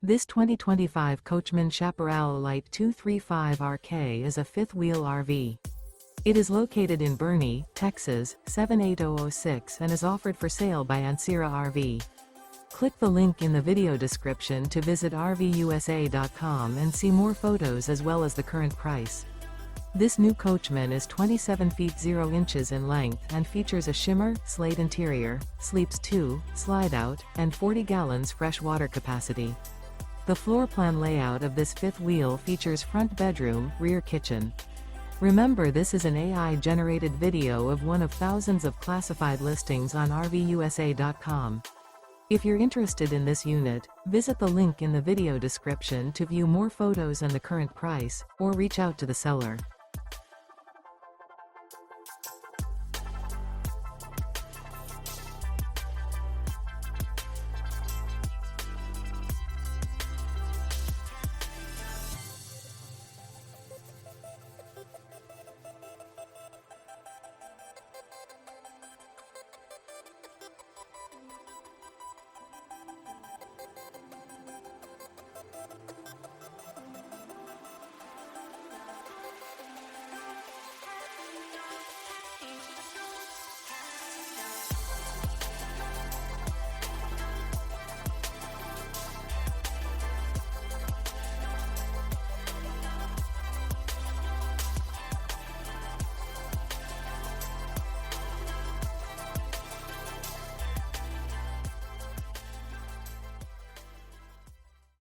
This 2025 Coachmen Chaparral Lite 235RK is a fifth-wheel RV. It is located in Boerne, Texas, 78006 and is offered for sale by Ancira RV. Click the link in the video description to visit RVUSA.com and see more photos as well as the current price. This new Coachmen is 27 feet 0 inches in length and features a Shimmer, Slate interior, sleeps 2, Slideout, and 40 gallons fresh water capacity. The floor plan layout of this fifth wheel features front bedroom, rear kitchen. Remember, this is an AI-generated video of one of thousands of classified listings on RVUSA.com. If you're interested in this unit, visit the link in the video description to view more photos and the current price, or reach out to the seller.